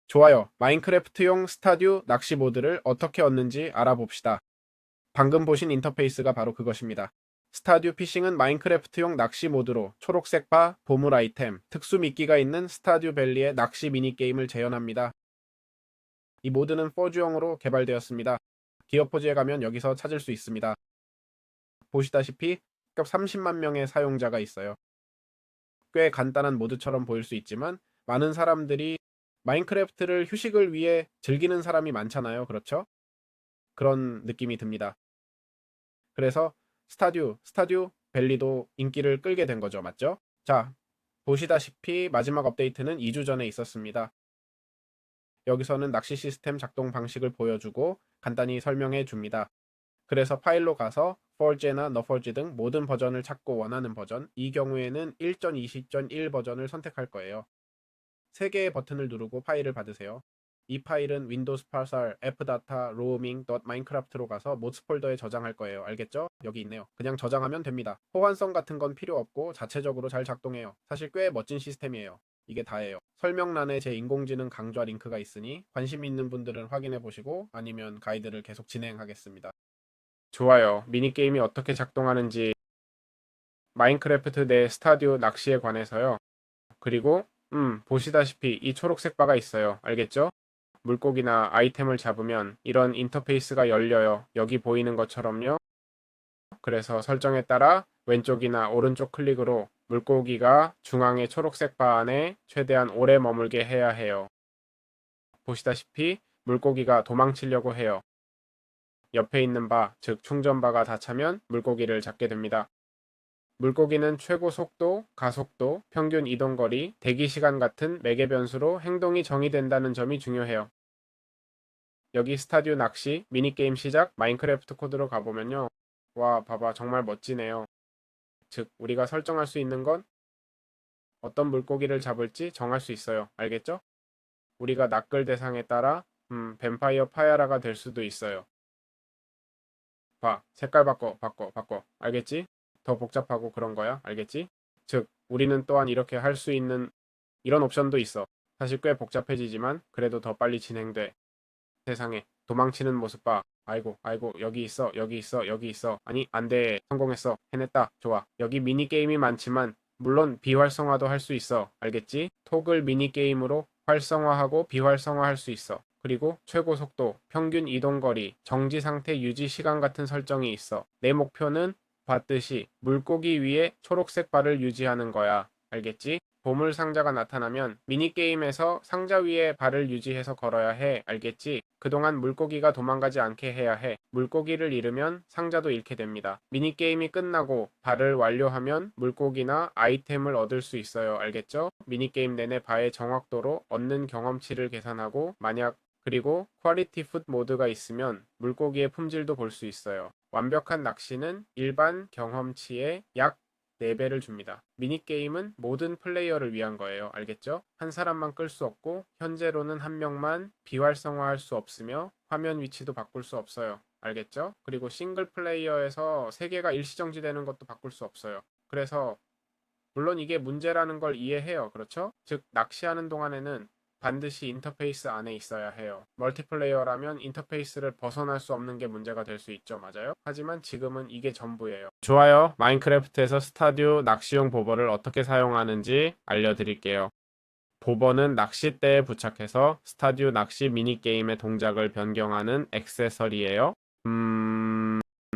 좋아요. 마인크래프트용 스타듀 낚시 모드를 어떻게 얻는지 알아봅시다. 방금 보신 인터페이스가 바로 그것입니다. 스타듀 피싱은 마인크래프트용 낚시 모드로 초록색 바, 보물 아이템, 특수 미끼가 있는 스타듀 밸리의 낚시 미니게임을 재현합니다. 이 모드는 4G용으로 개발되었습니다. 기어포즈에 가면 여기서 찾을 수 있습니다. 보시다시피 급 30만 명의 사용자가 있어요. 꽤 간단한 모드처럼 보일 수 있지만 많은 사람들이 마인크래프트를 휴식을 위해 즐기는 사람이 많잖아요. 그렇죠? 그런 느낌이 듭니다. 그래서 스타듀 밸리도 인기를 끌게 된 거죠. 맞죠? 자, 보시다시피 마지막 업데이트는 2주 전에 있었습니다. 여기서는 낚시 시스템 작동 방식을 보여주고 간단히 설명해 줍니다. 그래서 파일로 가서 4G나 No4G 등 모든 버전을 찾고 원하는 버전, 이 경우에는 1.20.1 버전을 선택할 거예요. 3개의 버튼을 누르고 파일을 받으세요. 이 파일은 윈도우스 파설 fdata roaming.minecraft로 가서 모스 폴더에 저장할 거예요. 알겠죠? 여기 있네요. 그냥 저장하면 됩니다. 호환성 같은 건 필요 없고 자체적으로 잘 작동해요. 사실 꽤 멋진 시스템이에요. 이게 다예요. 설명란에 제 인공지능 강좌 링크가 있으니 관심 있는 분들은 확인해 보시고 아니면 가이드를 계속 진행하겠습니다. 좋아요. 미니게임이 어떻게 작동하는지 마인크래프트 내 스타듀 낚시에 관해서요. 그리고 보시다시피 이 초록색 바가 있어요. 알겠죠? 물고기나 아이템을 잡으면 이런 인터페이스가 열려요. 여기 보이는 것처럼요. 그래서 설정에 따라 왼쪽이나 오른쪽 클릭으로 물고기가 중앙의 초록색 바 안에 최대한 오래 머물게 해야 해요. 보시다시피 물고기가 도망치려고 해요. 옆에 있는 바, 즉 충전바가 다 차면 물고기를 잡게 됩니다. 물고기는 최고 속도, 가속도, 평균 이동거리, 대기시간 같은 매개 변수로 행동이 정의된다는 점이 중요해요. 여기 스타듀 낚시, 미니게임 시작, 마인크래프트 코드로 가보면요. 와, 봐봐. 정말 멋지네요. 즉, 우리가 설정할 수 있는 건 어떤 물고기를 잡을지 정할 수 있어요. 알겠죠? 우리가 낚을 대상에 따라 뱀파이어 파야라가 될 수도 있어요. 봐. 색깔 바꿔. 알겠지? 더 복잡하고 그런 거야. 알겠지? 즉, 우리는 또한 이렇게 할 수 있는 이런 옵션도 있어. 사실 꽤 복잡해지지만 그래도 더 빨리 진행돼. 세상에. 도망치는 모습 봐. 아이고, 여기 있어. 아니, 안 돼. 성공했어. 해냈다. 좋아. 여기 미니게임이 많지만, 물론 비활성화도 할 수 있어. 알겠지? 톡을 미니게임으로 활성화하고 비활성화할 수 있어. 그리고 최고 속도, 평균 이동거리, 정지 상태 유지 시간 같은 설정이 있어. 내 목표는 봤듯이 물고기 위에 초록색 발을 유지하는 거야. 알겠지? 보물 상자가 나타나면 미니게임에서 상자 위에 발을 유지해서 걸어야 해. 알겠지? 그동안 물고기가 도망가지 않게 해야 해. 물고기를 잃으면 상자도 잃게 됩니다. 미니게임이 끝나고 발을 완료하면 물고기나 아이템을 얻을 수 있어요. 알겠죠? 미니게임 내내 바의 정확도로 얻는 경험치를 계산하고 만약 그리고 퀄리티 풋 모드가 있으면 물고기의 품질도 볼 수 있어요. 완벽한 낚시는 일반 경험치의 약 4배를 줍니다. 미니게임은 모든 플레이어를 위한 거예요. 알겠죠? 한 사람만 끌 수 없고 현재로는 한 명만 비활성화할 수 없으며 화면 위치도 바꿀 수 없어요. 알겠죠? 그리고 싱글 플레이어에서 세계가 일시정지되는 것도 바꿀 수 없어요. 그래서 물론 이게 문제라는 걸 이해해요. 그렇죠? 즉 낚시하는 동안에는 반드시 인터페이스 안에 있어야 해요. 멀티플레이어라면 인터페이스를 벗어날 수 없는 게 문제가 될 수 있죠. 맞아요? 하지만 지금은 이게 전부예요. 좋아요. 마인크래프트에서 스타듀 낚시용 보버를 어떻게 사용하는지 알려드릴게요. 보버는 낚싯대에 부착해서 스타듀 낚시 미니게임의 동작을 변경하는 액세서리예요.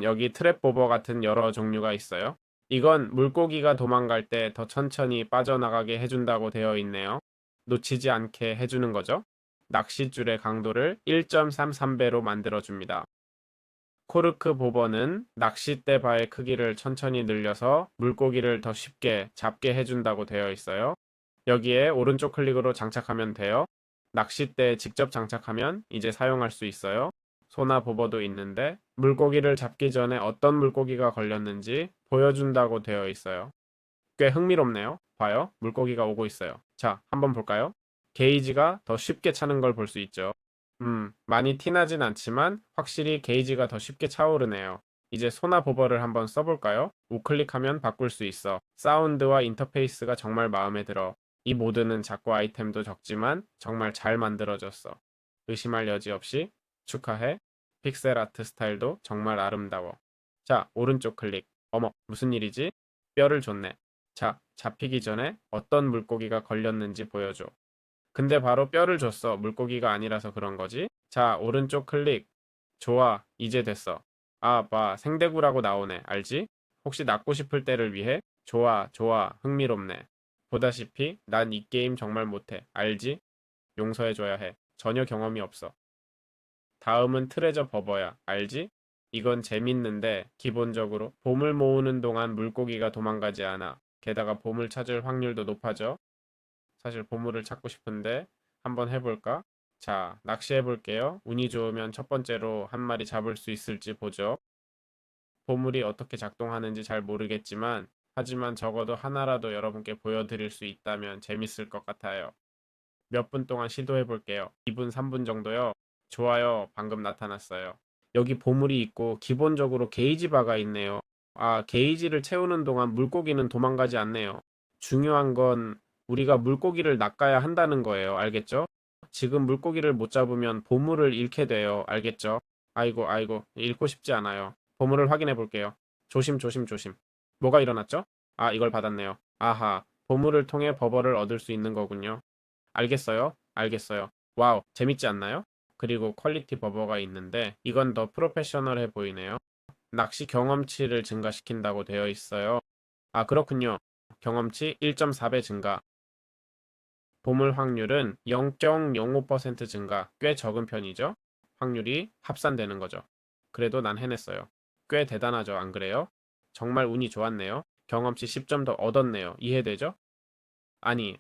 여기 트랩 보버 같은 여러 종류가 있어요. 이건 물고기가 도망갈 때 더 천천히 빠져나가게 해준다고 되어 있네요. 놓치지 않게 해주는 거죠. 낚싯줄의 강도를 1.33배로 만들어줍니다. 코르크 보버는 낚싯대 바의 크기를 천천히 늘려서 물고기를 더 쉽게 잡게 해준다고 되어 있어요. 여기에 오른쪽 클릭으로 장착하면 돼요. 낚싯대에 직접 장착하면 이제 사용할 수 있어요. 소나 보버도 있는데 물고기를 잡기 전에 어떤 물고기가 걸렸는지 보여준다고 되어 있어요. 꽤 흥미롭네요. 봐요. 물고기가 오고 있어요. 자, 한번 볼까요? 게이지가 더 쉽게 차는 걸 볼 수 있죠. 많이 티나진 않지만 확실히 게이지가 더 쉽게 차오르네요. 이제 소나 보버를 한번 써볼까요? 우클릭하면 바꿀 수 있어. 사운드와 인터페이스가 정말 마음에 들어. 이 모드는 작고 아이템도 적지만 정말 잘 만들어졌어. 의심할 여지 없이 축하해. 픽셀 아트 스타일도 정말 아름다워. 자, 오른쪽 클릭. 어머, 무슨 일이지? 뼈를 줬네. 자, 잡히기 전에 어떤 물고기가 걸렸는지 보여줘. 근데 바로 뼈를 줬어. 물고기가 아니라서 그런 거지. 자, 오른쪽 클릭. 좋아, 이제 됐어. 아, 봐, 생대구라고 나오네. 알지? 혹시 낚고 싶을 때를 위해? 좋아, 좋아, 흥미롭네. 보다시피 난 이 게임 정말 못해. 알지? 용서해줘야 해. 전혀 경험이 없어. 다음은 트레저 버버야. 알지? 이건 재밌는데 기본적으로 보물 모으는 동안 물고기가 도망가지 않아. 게다가 보물 찾을 확률도 높아져. 사실 보물을 찾고 싶은데 한번 해볼까? 자, 낚시해볼게요. 운이 좋으면 첫 번째로 한 마리 잡을 수 있을지 보죠. 보물이 어떻게 작동하는지 잘 모르겠지만 하지만 적어도 하나라도 여러분께 보여드릴 수 있다면 재밌을 것 같아요. 몇 분 동안 시도해볼게요. 2분, 3분 정도요. 좋아요. 방금 나타났어요. 여기 보물이 있고 기본적으로 게이지 바가 있네요. 아, 게이지를 채우는 동안 물고기는 도망가지 않네요. 중요한 건 우리가 물고기를 낚아야 한다는 거예요. 알겠죠? 지금 물고기를 못 잡으면 보물을 잃게 돼요. 알겠죠? 아이고, 아이고, 잃고 싶지 않아요. 보물을 확인해 볼게요. 조심, 조심, 조심. 뭐가 일어났죠? 아, 이걸 받았네요. 아하, 보물을 통해 버버를 얻을 수 있는 거군요. 알겠어요? 알겠어요. 와우, 재밌지 않나요? 그리고 퀄리티 버버가 있는데 이건 더 프로페셔널해 보이네요. 낚시 경험치를 증가시킨다고 되어 있어요. 아, 그렇군요. 경험치 1.4배 증가. 보물 확률은 0.05% 증가. 꽤 적은 편이죠? 확률이 합산되는 거죠. 그래도 난 해냈어요. 꽤 대단하죠, 안 그래요? 정말 운이 좋았네요. 경험치 10점 더 얻었네요. 이해되죠? 아니.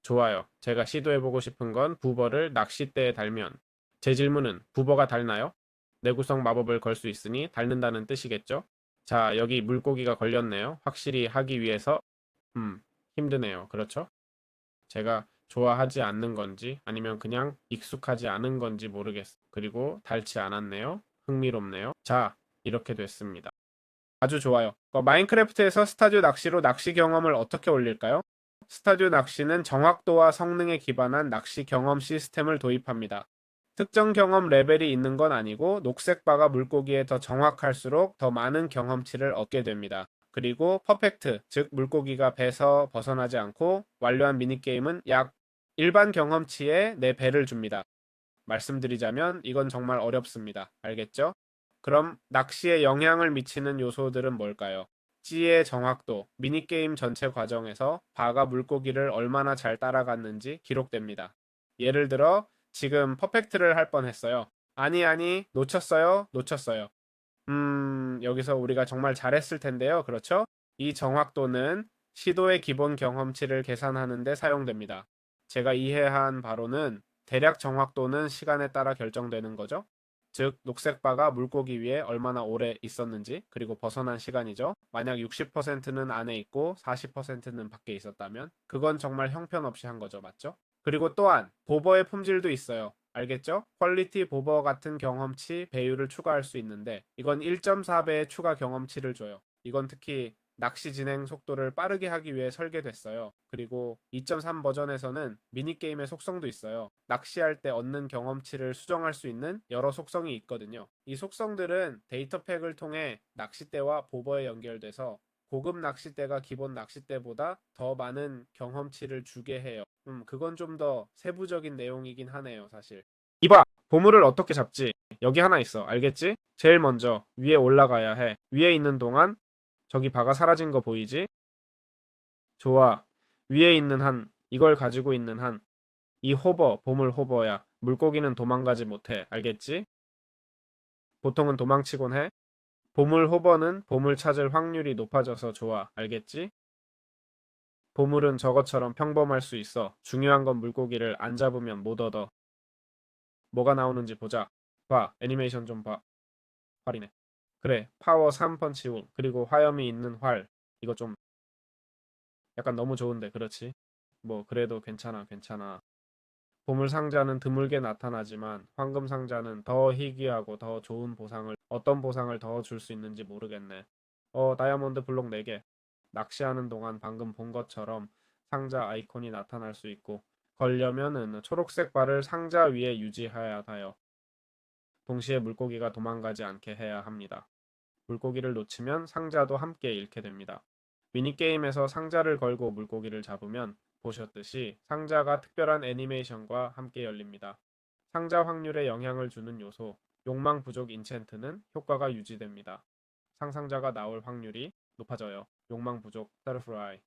좋아요. 제가 시도해보고 싶은 건 부버를 낚싯대에 달면. 제 질문은 부버가 닳나요? 내구성 마법을 걸 수 있으니 닳는다는 뜻이겠죠? 자, 여기 물고기가 걸렸네요. 확실히 하기 위해서, 힘드네요. 그렇죠? 제가 좋아하지 않는 건지 아니면 그냥 익숙하지 않은 건지 모르겠어. 그리고 닳지 않았네요. 흥미롭네요. 자, 이렇게 됐습니다. 아주 좋아요. 마인크래프트에서 스타듀 낚시로 낚시 경험을 어떻게 올릴까요? 스타듀 낚시는 정확도와 성능에 기반한 낚시 경험 시스템을 도입합니다. 특정 경험 레벨이 있는 건 아니고 녹색바가 물고기에 더 정확할수록 더 많은 경험치를 얻게 됩니다. 그리고 퍼펙트, 즉 물고기가 배에서 벗어나지 않고 완료한 미니게임은 약 일반 경험치에 내 배를 줍니다. 말씀드리자면 이건 정말 어렵습니다. 알겠죠? 그럼 낚시에 영향을 미치는 요소들은 뭘까요? 찌의 정확도, 미니게임 전체 과정에서 바가 물고기를 얼마나 잘 따라갔는지 기록됩니다. 예를 들어 지금 퍼펙트를 할 뻔했어요. 아니, 놓쳤어요. 여기서 우리가 정말 잘했을 텐데요. 그렇죠? 이 정확도는 시도의 기본 경험치를 계산하는 데 사용됩니다. 제가 이해한 바로는 대략 정확도는 시간에 따라 결정되는 거죠. 즉, 녹색바가 물고기 위에 얼마나 오래 있었는지, 그리고 벗어난 시간이죠. 만약 60%는 안에 있고 40%는 밖에 있었다면, 그건 정말 형편없이 한 거죠. 맞죠? 그리고 또한, 보버의 품질도 있어요. 알겠죠? 퀄리티 보버 같은 경험치 배율을 추가할 수 있는데, 이건 1.4배의 추가 경험치를 줘요. 이건 특히 낚시 진행 속도를 빠르게 하기 위해 설계됐어요. 그리고 2.3 버전에서는 미니게임의 속성도 있어요. 낚시할 때 얻는 경험치를 수정할 수 있는 여러 속성이 있거든요. 이 속성들은 데이터팩을 통해 낚싯대와 보버에 연결돼서 고급 낚싯대가 기본 낚싯대보다 더 많은 경험치를 주게 해요. 그건 좀 더 세부적인 내용이긴 하네요, 사실. 이봐! 보물을 어떻게 잡지? 여기 하나 있어. 알겠지? 제일 먼저 위에 올라가야 해. 위에 있는 동안 저기 바가 사라진 거 보이지? 좋아. 위에 있는 한, 이걸 가지고 있는 한, 이 호버, 보물 호버야. 물고기는 도망가지 못해. 알겠지? 보통은 도망치곤 해. 보물 호버는 보물 찾을 확률이 높아져서 좋아. 알겠지? 보물은 저것처럼 평범할 수 있어. 중요한 건 물고기를 안 잡으면 못 얻어. 뭐가 나오는지 보자. 봐. 애니메이션 좀 봐. 활이네. 그래. 파워 3펀치 훅. 그리고 화염이 있는 활. 이거 좀 약간 너무 좋은데. 그렇지? 뭐 그래도 괜찮아. 보물 상자는 드물게 나타나지만 황금 상자는 더 희귀하고 더 좋은 보상을 어떤 보상을 더 줄 수 있는지 모르겠네. 다이아몬드 블록 4개. 낚시하는 동안 방금 본 것처럼 상자 아이콘이 나타날 수 있고 걸려면은 초록색 발을 상자 위에 유지해야 하여 동시에 물고기가 도망가지 않게 해야 합니다. 물고기를 놓치면 상자도 함께 잃게 됩니다. 미니게임에서 상자를 걸고 물고기를 잡으면 보셨듯이 상자가 특별한 애니메이션과 함께 열립니다. 상자 확률에 영향을 주는 요소, 욕망 부족 인챈트는 효과가 유지됩니다. 상상자가 나올 확률이 높아져요. 욕망 부족, 스타르프라이.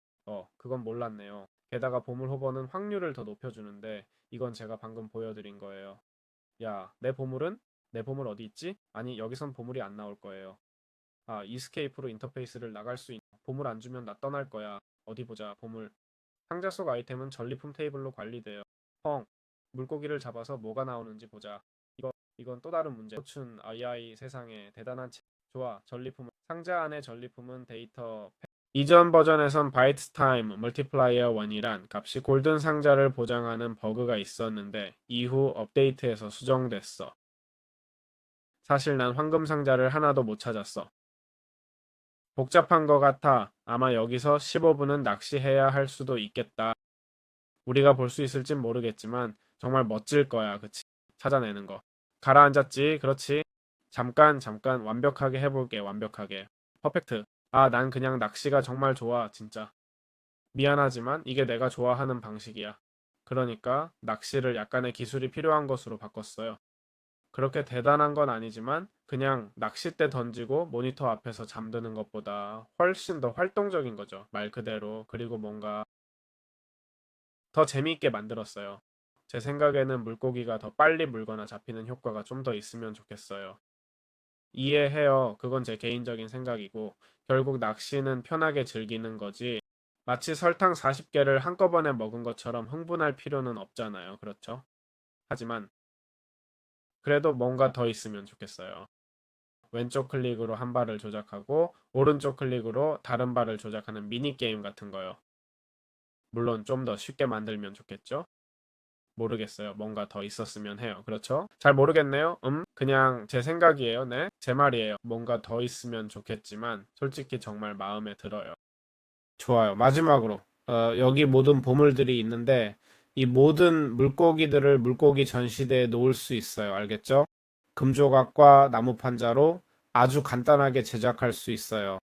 그건 몰랐네요. 게다가 보물 호버는 확률을 더 높여주는데 이건 제가 방금 보여드린 거예요. 야, 내 보물은? 내 보물 어디 있지? 아니, 여기선 보물이 안 나올 거예요. 아, 이스케이프로 인터페이스를 나갈 수 있... 보물 안 주면 나 떠날 거야. 어디 보자, 보물. 상자 속 아이템은 전리품 테이블로 관리돼요. 펑. 물고기를 잡아서 뭐가 나오는지 보자. 이건 또 다른 문제. 춘 아이아이 세상에 대단한 좋아. 전리품. 상자 안의 전리품은 데이터 이전 버전에선 바이트 타임 멀티플라이어 1이란 값이 골든 상자를 보장하는 버그가 있었는데 이후 업데이트에서 수정됐어. 사실 난 황금 상자를 하나도 못 찾았어. 복잡한 거 같아. 아마 여기서 15분은 낚시해야 할 수도 있겠다. 우리가 볼 수 있을진 모르겠지만 정말 멋질 거야. 그치? 찾아내는 거. 가라앉았지. 그렇지. 잠깐 완벽하게 해볼게. 완벽하게. 퍼펙트. 아, 난 그냥 낚시가 정말 좋아. 진짜. 미안하지만 이게 내가 좋아하는 방식이야. 그러니까 낚시를 약간의 기술이 필요한 것으로 바꿨어요. 그렇게 대단한 건 아니지만 그냥 낚싯대 던지고 모니터 앞에서 잠드는 것보다 훨씬 더 활동적인 거죠. 말 그대로. 그리고 뭔가 더 재미있게 만들었어요. 제 생각에는 물고기가 더 빨리 물거나 잡히는 효과가 좀 더 있으면 좋겠어요. 이해해요. 그건 제 개인적인 생각이고 결국 낚시는 편하게 즐기는 거지. 마치 설탕 40개를 한꺼번에 먹은 것처럼 흥분할 필요는 없잖아요. 그렇죠? 하지만 그래도 뭔가 더 있으면 좋겠어요. 왼쪽 클릭으로 한 발을 조작하고 오른쪽 클릭으로 다른 발을 조작하는 미니게임 같은 거요. 물론 좀 더 쉽게 만들면 좋겠죠? 모르겠어요. 뭔가 더 있었으면 해요. 그렇죠? 잘 모르겠네요. 그냥 제 생각이에요. 네. 제 말이에요. 뭔가 더 있으면 좋겠지만 솔직히 정말 마음에 들어요. 좋아요. 마지막으로 여기 모든 보물들이 있는데 이 모든 물고기들을 물고기 전시대에 놓을 수 있어요. 알겠죠? 금조각과 나무 판자로 아주 간단하게 제작할 수 있어요.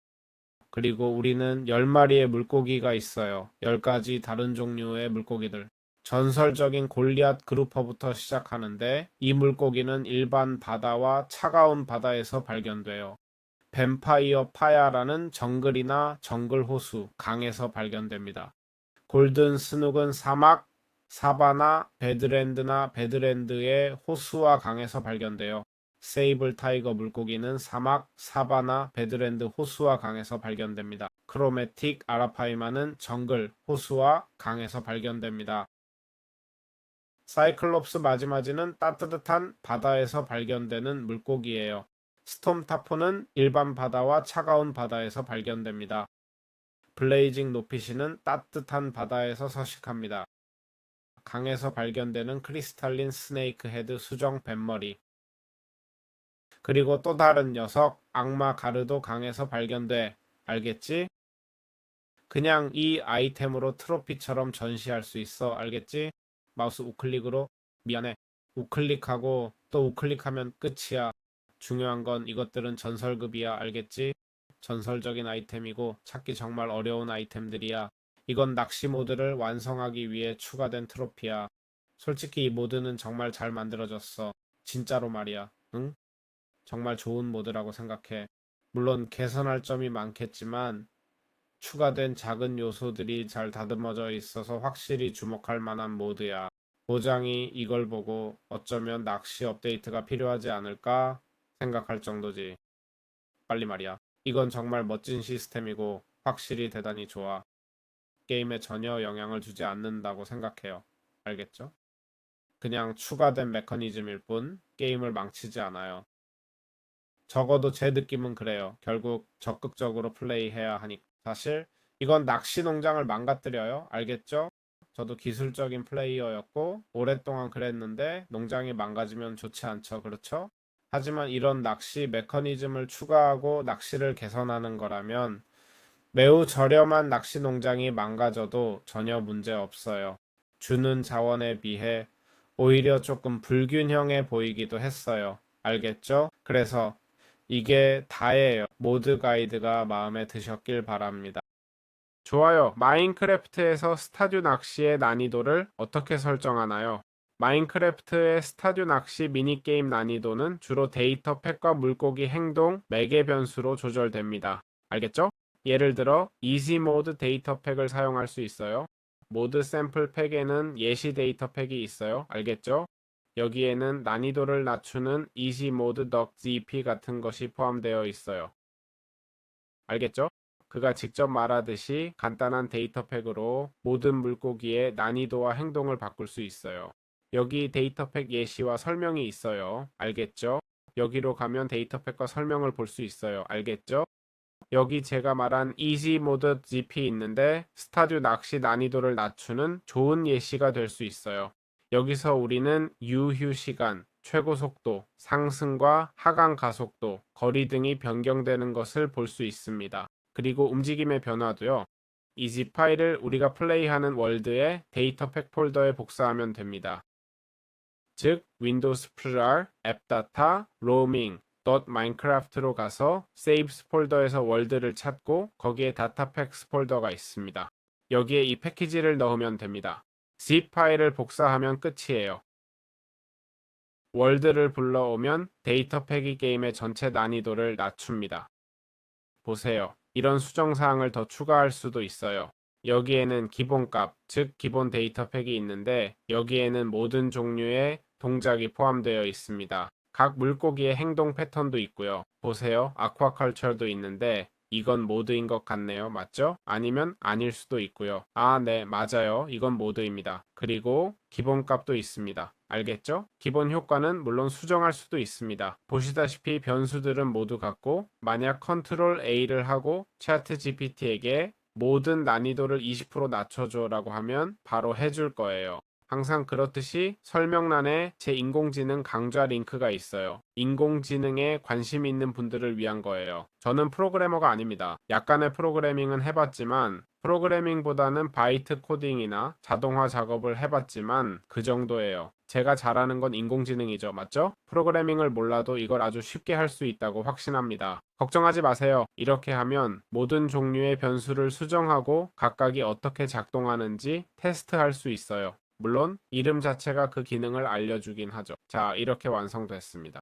그리고 우리는 10마리의 물고기가 있어요. 10가지 다른 종류의 물고기들. 전설적인 골리앗 그루퍼부터 시작하는데 이 물고기는 일반 바다와 차가운 바다에서 발견돼요. 뱀파이어 파야라는 정글이나 정글 호수, 강에서 발견됩니다. 골든 스눅은 사막, 사바나, 배드랜드나 배드랜드의 호수와 강에서 발견돼요. 세이블 타이거 물고기는 사막, 사바나, 배드랜드 호수와 강에서 발견됩니다. 크로매틱 아라파이마는 정글, 호수와 강에서 발견됩니다. 사이클롭스 마지마지는 따뜻한 바다에서 발견되는 물고기예요. 스톰타포는 일반 바다와 차가운 바다에서 발견됩니다. 블레이징 노피시는 따뜻한 바다에서 서식합니다. 강에서 발견되는 크리스탈린 스네이크 헤드 수정 뱀머리. 그리고 또 다른 녀석 악마 가르도 강에서 발견돼. 알겠지? 그냥 이 아이템으로 트로피처럼 전시할 수 있어. 알겠지? 마우스 우클릭으로 미안해. 우클릭하고 또 우클릭하면 끝이야. 중요한 건 이것들은 전설급이야. 알겠지? 전설적인 아이템이고 찾기 정말 어려운 아이템들이야. 이건 낚시 모드를 완성하기 위해 추가된 트로피야. 솔직히 이 모드는 정말 잘 만들어졌어. 진짜로 말이야. 응? 정말 좋은 모드라고 생각해. 물론 개선할 점이 많겠지만 추가된 작은 요소들이 잘 다듬어져 있어서 확실히 주목할 만한 모드야. 모장이 이걸 보고 어쩌면 낚시 업데이트가 필요하지 않을까 생각할 정도지. 빨리 말이야. 이건 정말 멋진 시스템이고 확실히 대단히 좋아. 게임에 전혀 영향을 주지 않는다고 생각해요. 알겠죠? 그냥 추가된 메커니즘일 뿐 게임을 망치지 않아요. 적어도 제 느낌은 그래요. 결국 적극적으로 플레이해야 하니까. 사실 이건 낚시 농장을 망가뜨려요. 알겠죠? 저도 기술적인 플레이어였고 오랫동안 그랬는데 농장이 망가지면 좋지 않죠. 그렇죠? 하지만 이런 낚시 메커니즘을 추가하고 낚시를 개선하는 거라면 매우 저렴한 낚시 농장이 망가져도 전혀 문제 없어요. 주는 자원에 비해 오히려 조금 불균형해 보이기도 했어요. 알겠죠? 그래서 이게 다예요. 모드 가이드가 마음에 드셨길 바랍니다. 좋아요. 마인크래프트에서 스타듀 낚시의 난이도를 어떻게 설정하나요? 마인크래프트의 스타듀 낚시 미니게임 난이도는 주로 데이터 팩과 물고기 행동, 매개 변수로 조절됩니다. 알겠죠? 예를 들어 이지 모드 데이터 팩을 사용할 수 있어요. 모드 샘플 팩에는 예시 데이터 팩이 있어요. 알겠죠? 여기에는 난이도를 낮추는 이지 모드 덕 GP 같은 것이 포함되어 있어요. 알겠죠? 그가 직접 말하듯이 간단한 데이터 팩으로 모든 물고기의 난이도와 행동을 바꿀 수 있어요. 여기 데이터 팩 예시와 설명이 있어요. 알겠죠? 여기로 가면 데이터 팩과 설명을 볼 수 있어요. 알겠죠? 여기 제가 말한 이지 모드 GP 있는데 스타듀 낚시 난이도를 낮추는 좋은 예시가 될 수 있어요. 여기서 우리는 유휴 시간, 최고 속도, 상승과 하강 가속도, 거리 등이 변경되는 것을 볼 수 있습니다. 그리고 움직임의 변화도요. 이 zip 파일을 우리가 플레이하는 월드의 데이터 팩 폴더에 복사하면 됩니다. 즉 윈도우 스프랄, 앱다타, 로밍, .minecraft로 가서 saves 폴더에서 월드를 찾고 거기에 다타팩스 폴더가 있습니다. 여기에 이 패키지를 넣으면 됩니다. zip 파일을 복사하면 끝이에요. 월드를 불러오면 데이터 팩이 게임의 전체 난이도를 낮춥니다. 보세요. 이런 수정사항을 더 추가할 수도 있어요. 여기에는 기본값, 즉 기본 데이터 팩이 있는데 여기에는 모든 종류의 동작이 포함되어 있습니다. 각 물고기의 행동 패턴도 있고요. 보세요. 아쿠아컬처도 있는데 이건 모드인 것 같네요. 맞죠? 아니면 아닐 수도 있고요. 아, 네, 맞아요. 이건 모드입니다. 그리고 기본값도 있습니다. 알겠죠? 기본 효과는 물론 수정할 수도 있습니다. 보시다시피 변수들은 모두 같고 만약 컨트롤 A를 하고 차트 GPT에게 모든 난이도를 20% 낮춰줘 라고 하면 바로 해줄 거예요. 항상 그렇듯이 설명란에 제 인공지능 강좌 링크가 있어요. 인공지능에 관심 있는 분들을 위한 거예요. 저는 프로그래머가 아닙니다. 약간의 프로그래밍은 해봤지만 프로그래밍보다는 바이트 코딩이나 자동화 작업을 해봤지만 그 정도예요. 제가 잘하는 건 인공지능이죠. 맞죠? 프로그래밍을 몰라도 이걸 아주 쉽게 할 수 있다고 확신합니다. 걱정하지 마세요. 이렇게 하면 모든 종류의 변수를 수정하고 각각이 어떻게 작동하는지 테스트할 수 있어요. 물론 이름 자체가 그 기능을 알려주긴 하죠. 자, 이렇게 완성됐습니다.